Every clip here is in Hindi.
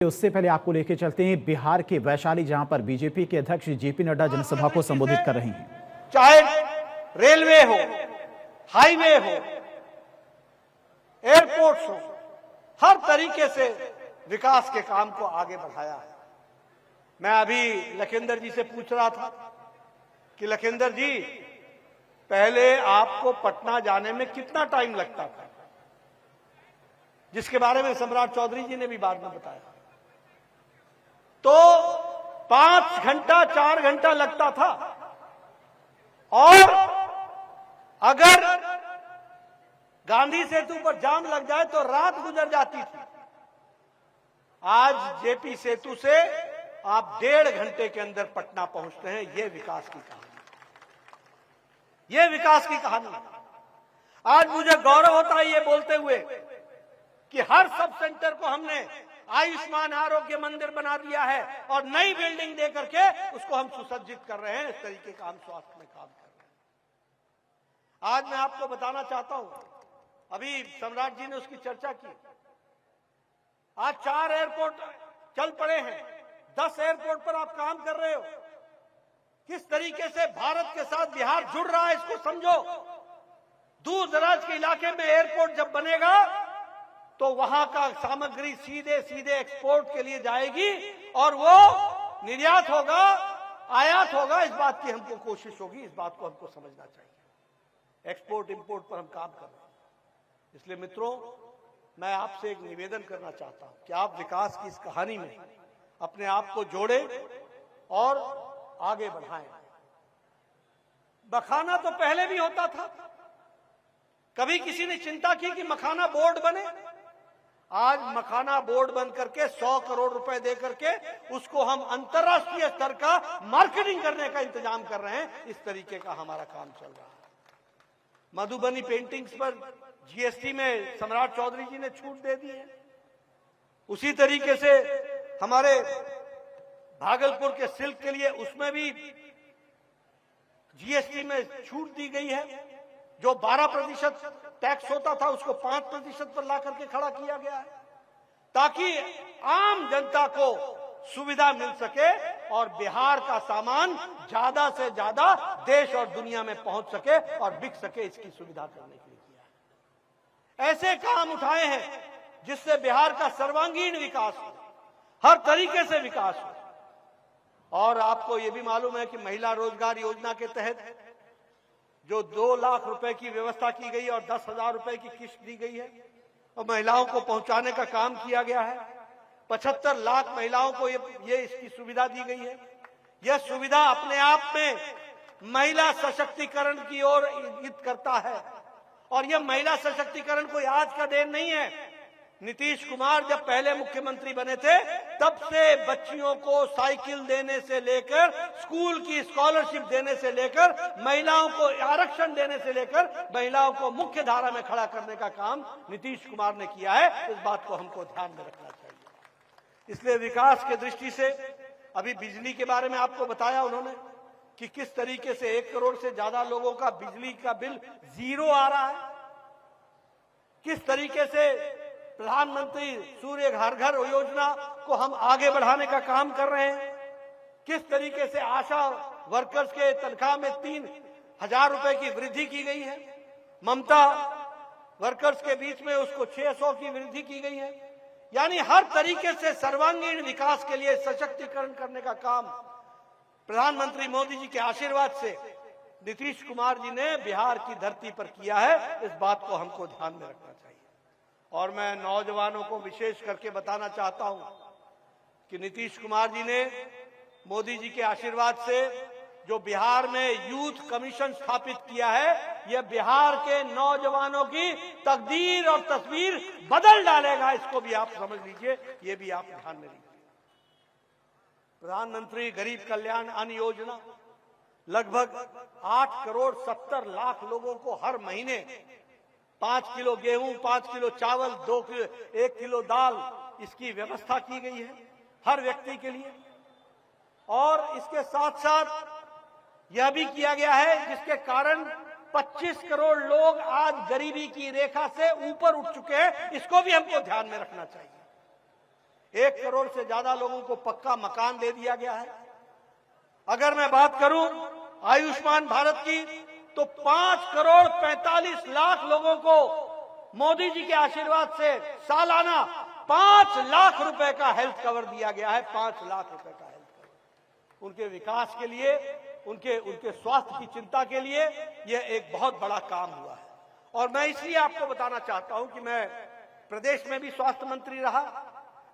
उससे पहले आपको लेके चलते हैं बिहार के वैशाली, जहां पर बीजेपी के अध्यक्ष जेपी नड्डा जनसभा को संबोधित कर रहे हैं। चाहे रेलवे हो, हाईवे हो, एयरपोर्ट्स हो, हर तरीके से विकास के काम को आगे बढ़ाया है। मैं अभी लखिंदर जी से पूछ रहा था कि लखिंदर जी, पहले आपको पटना जाने में कितना टाइम लगता था, जिसके बारे में सम्राट चौधरी जी ने भी बाद में बताया। तो 5 घंटा 4 घंटा लगता था, और अगर गांधी सेतु पर जाम लग जाए तो रात गुजर जाती थी। आज जेपी सेतु से आप 1.5 घंटे के अंदर पटना पहुंचते हैं। यह विकास की कहानी, यह विकास की कहानी। आज मुझे गौरव होता है ये बोलते हुए कि हर सब सेंटर को हमने आयुष्मान आरोग्य मंदिर बना दिया है और नई बिल्डिंग दे करके उसको हम सुसज्जित कर रहे हैं। इस तरीके का हम स्वास्थ्य में काम कर रहे हैं। आज मैं आपको बताना चाहता हूं, अभी सम्राट जी ने उसकी चर्चा की। आज 4 एयरपोर्ट चल पड़े हैं, 10 एयरपोर्ट पर आप काम कर रहे हो। किस तरीके से भारत के साथ बिहार जुड़ रहा है, इसको समझो। दूर दराज के इलाके में एयरपोर्ट जब बनेगा तो वहां का सामग्री सीधे सीधे एक्सपोर्ट के लिए जाएगी और वो निर्यात होगा, आयात होगा। इस बात की हमको कोशिश होगी, इस बात को हमको समझना चाहिए। एक्सपोर्ट इंपोर्ट पर हम काम कर रहे हैं। इसलिए मित्रों, मैं आपसे एक निवेदन करना चाहता हूं कि आप विकास की इस कहानी में अपने आप को जोड़ें और आगे बढ़ाएं। मखाना तो पहले भी होता था, कभी किसी ने चिंता की कि मखाना बोर्ड बने? आज मखाना बोर्ड बन करके 100 करोड़ रुपए दे करके उसको हम अंतर्राष्ट्रीय स्तर का मार्केटिंग करने का इंतजाम कर रहे हैं। इस तरीके का हमारा काम चल रहा है। मधुबनी पेंटिंग्स पर जीएसटी में सम्राट चौधरी जी ने छूट दे दी है। उसी तरीके से हमारे भागलपुर के सिल्क के लिए उसमें भी जीएसटी में छूट दी गई है। जो 12% टैक्स होता था उसको 5% पर ला करके खड़ा किया गया है, ताकि आम जनता को सुविधा मिल सके और बिहार का सामान ज्यादा से ज्यादा देश और दुनिया में पहुंच सके और बिक सके। इसकी सुविधा करने के लिए किया है। ऐसे काम उठाए हैं जिससे बिहार का सर्वांगीण विकास हो, हर तरीके से विकास हो। और आपको यह भी मालूम है कि महिला रोजगार योजना के तहत जो 2 लाख रुपए की व्यवस्था की गई और 10,000 रुपए की किस्त दी गई है और महिलाओं को पहुंचाने का काम किया गया है। 75 लाख महिलाओं को ये इसकी सुविधा दी गई है। यह सुविधा अपने आप में महिला सशक्तिकरण की ओर इंगित करता है। और यह महिला सशक्तिकरण कोई आज का देन नहीं है। नीतीश कुमार जब पहले मुख्यमंत्री बने थे तब से बच्चियों को साइकिल देने से लेकर, स्कूल की स्कॉलरशिप देने से लेकर, महिलाओं को आरक्षण देने से लेकर महिलाओं को मुख्य धारा में खड़ा करने का काम नीतीश कुमार ने किया है। इस बात को हमको ध्यान में रखना चाहिए। इसलिए विकास के दृष्टि से अभी बिजली के बारे में आपको बताया उन्होंने कि किस तरीके से 1 करोड़ से ज्यादा लोगों का बिजली का बिल 0 आ रहा है। किस तरीके से प्रधानमंत्री सूर्य घर घर योजना को हम आगे बढ़ाने का काम कर रहे हैं। किस तरीके से आशा वर्कर्स के तनख्वाह में 3,000 रुपए की वृद्धि की गई है। ममता वर्कर्स के बीच में उसको 600 की वृद्धि की गई है। यानी हर तरीके से सर्वांगीण विकास के लिए सशक्तिकरण करने का काम प्रधानमंत्री मोदी जी के आशीर्वाद से नीतीश कुमार जी ने बिहार की धरती पर किया है। इस बात को हमको ध्यान में रखना चाहिए। और मैं नौजवानों को विशेष करके बताना चाहता हूं कि नीतीश कुमार जी ने मोदी जी के आशीर्वाद से जो बिहार में यूथ कमीशन स्थापित किया है, यह बिहार के नौजवानों की तकदीर और तस्वीर बदल डालेगा। इसको भी आप समझ लीजिए, ये भी आप ध्यान में लीजिए। प्रधानमंत्री गरीब कल्याण अन्न योजना लगभग 8 करोड़ 70 लाख लोगों को हर महीने 5 किलो गेहूं, 5 किलो चावल, 1 किलो दाल, इसकी व्यवस्था की गई है हर व्यक्ति के लिए। और इसके साथ साथ यह भी किया गया है जिसके कारण 25 करोड़ लोग आज गरीबी की रेखा से ऊपर उठ चुके हैं। इसको भी हमको ध्यान में रखना चाहिए। 1 करोड़ से ज्यादा लोगों को पक्का मकान दे दिया गया है। अगर मैं बात करूं आयुष्मान भारत की, तो 5 करोड़ 45 लाख लोगों को मोदी जी के आशीर्वाद से सालाना 5 लाख रुपए का हेल्थ कवर दिया गया है। 5 लाख रुपए का हेल्थ कवर उनके विकास के लिए, उनके स्वास्थ्य की चिंता के लिए यह एक बहुत बड़ा काम हुआ है। और मैं इसलिए आपको बताना चाहता हूं कि मैं प्रदेश में भी स्वास्थ्य मंत्री रहा,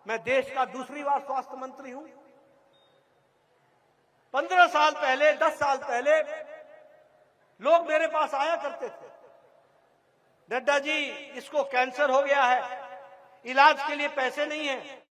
मैं देश का दूसरी बार स्वास्थ्य मंत्री हूं। 15 साल पहले, 10 साल पहले लोग मेरे पास आया करते थे, नड्डा जी इसको कैंसर हो गया है, इलाज के लिए पैसे नहीं है।